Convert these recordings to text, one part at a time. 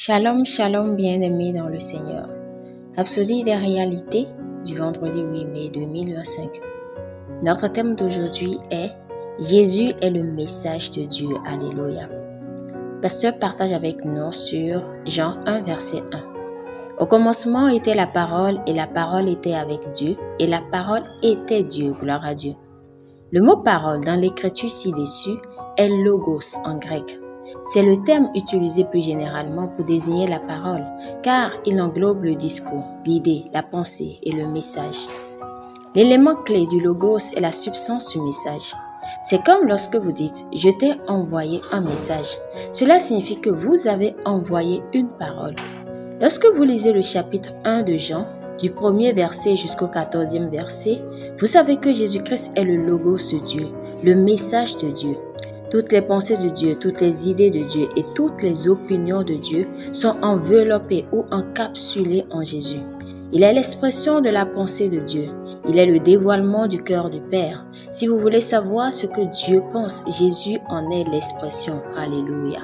Shalom, shalom, bien-aimés dans le Seigneur. Rhapsodie des réalités du vendredi 8 mai 2025. Notre thème d'aujourd'hui est Jésus est le message de Dieu. Alléluia. Pasteur partage avec nous sur Jean 1, verset 1. Au commencement était la parole et la parole était avec Dieu et la parole était Dieu. Gloire à Dieu. Le mot parole dans l'écriture ci-dessus est logos en grec. C'est le terme utilisé plus généralement pour désigner la parole, car il englobe le discours, l'idée, la pensée et le message. L'élément clé du logos est la substance du message. C'est comme lorsque vous dites « je t'ai envoyé un message ». Cela signifie que vous avez envoyé une parole. Lorsque vous lisez le chapitre 1 de Jean, du 1er verset jusqu'au 14e verset, vous savez que Jésus-Christ est le logos de Dieu, le message de Dieu. Toutes les pensées de Dieu, toutes les idées de Dieu et toutes les opinions de Dieu sont enveloppées ou encapsulées en Jésus. Il est l'expression de la pensée de Dieu. Il est le dévoilement du cœur du Père. Si vous voulez savoir ce que Dieu pense, Jésus en est l'expression. Alléluia.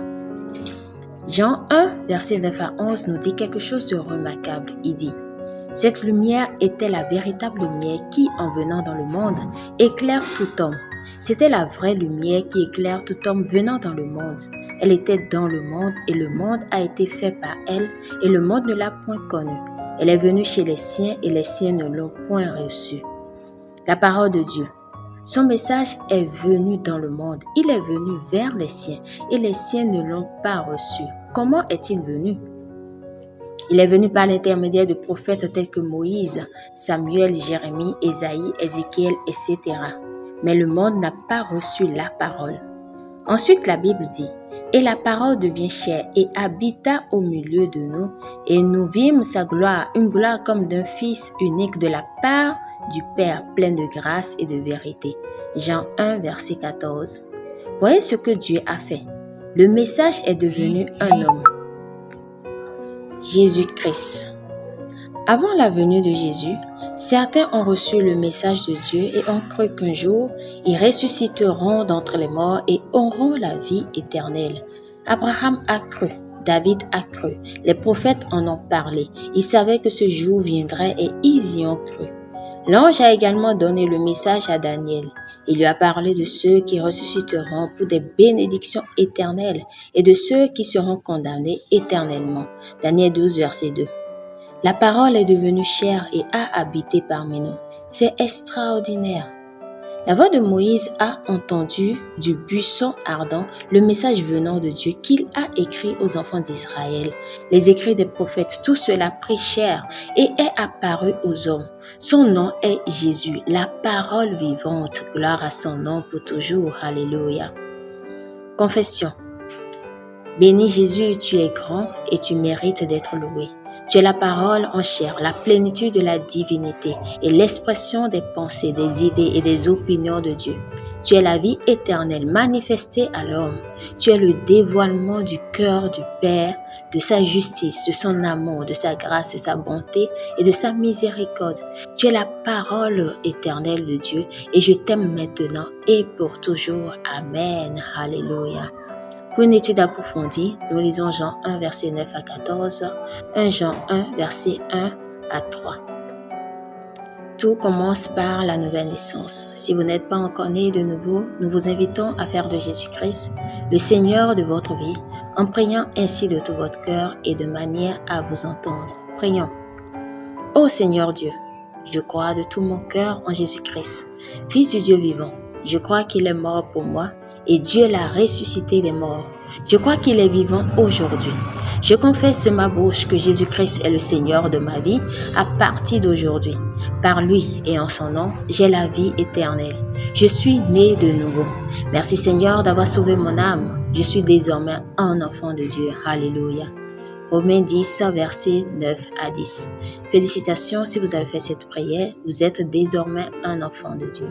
Jean 1, verset 9 à 11 nous dit quelque chose de remarquable. Il dit « Cette lumière était la véritable lumière qui, en venant dans le monde, éclaire tout homme. C'était la vraie lumière qui éclaire tout homme venant dans le monde. Elle était dans le monde et le monde a été fait par elle et le monde ne l'a point connue. Elle est venue chez les siens et les siens ne l'ont point reçue. » La parole de Dieu. Son message est venu dans le monde. Il est venu vers les siens et les siens ne l'ont pas reçu. Comment est-il venu? Il est venu par l'intermédiaire de prophètes tels que Moïse, Samuel, Jérémie, Ésaïe, Ézéchiel, etc. Mais le monde n'a pas reçu la parole. Ensuite, la Bible dit « Et la parole devient chair et habita au milieu de nous, et nous vîmes sa gloire, une gloire comme d'un Fils unique de la part du Père, plein de grâce et de vérité. » Jean 1, verset 14. Voyez ce que Dieu a fait. Le message est devenu un homme. Jésus-Christ. Avant la venue de Jésus, certains ont reçu le message de Dieu et ont cru qu'un jour, ils ressusciteront d'entre les morts et auront la vie éternelle. Abraham a cru, David a cru, les prophètes en ont parlé. Ils savaient que ce jour viendrait et ils y ont cru. L'ange a également donné le message à Daniel. Il lui a parlé de ceux qui ressusciteront pour des bénédictions éternelles et de ceux qui seront condamnés éternellement. Daniel 12, verset 2. La parole est devenue chair et a habité parmi nous. C'est extraordinaire. La voix de Moïse a entendu du buisson ardent le message venant de Dieu qu'il a écrit aux enfants d'Israël. Les écrits des prophètes, tout cela prit chair et est apparu aux hommes. Son nom est Jésus, la parole vivante. Gloire à son nom pour toujours. Alléluia. Confession. Béni Jésus, tu es grand et tu mérites d'être loué. Tu es la parole en chair, la plénitude de la divinité et l'expression des pensées, des idées et des opinions de Dieu. Tu es la vie éternelle manifestée à l'homme. Tu es le dévoilement du cœur du Père, de sa justice, de son amour, de sa grâce, de sa bonté et de sa miséricorde. Tu es la parole éternelle de Dieu et je t'aime maintenant et pour toujours. Amen. Alléluia. Pour une étude approfondie, nous lisons Jean 1, verset 9 à 14, 1 Jean 1, verset 1 à 3. Tout commence par la nouvelle naissance. Si vous n'êtes pas encore né de nouveau, nous vous invitons à faire de Jésus-Christ le Seigneur de votre vie, en priant ainsi de tout votre cœur et de manière à vous entendre. Prions. Ô Seigneur Dieu, je crois de tout mon cœur en Jésus-Christ, Fils du Dieu vivant. Je crois qu'il est mort pour moi et Dieu l'a ressuscité des morts. Je crois qu'il est vivant aujourd'hui. Je confesse de ma bouche que Jésus-Christ est le Seigneur de ma vie à partir d'aujourd'hui. Par lui et en son nom, j'ai la vie éternelle. Je suis né de nouveau. Merci Seigneur d'avoir sauvé mon âme. Je suis désormais un enfant de Dieu. Alléluia. Romains 10, versets 9 à 10. Félicitations si vous avez fait cette prière. Vous êtes désormais un enfant de Dieu.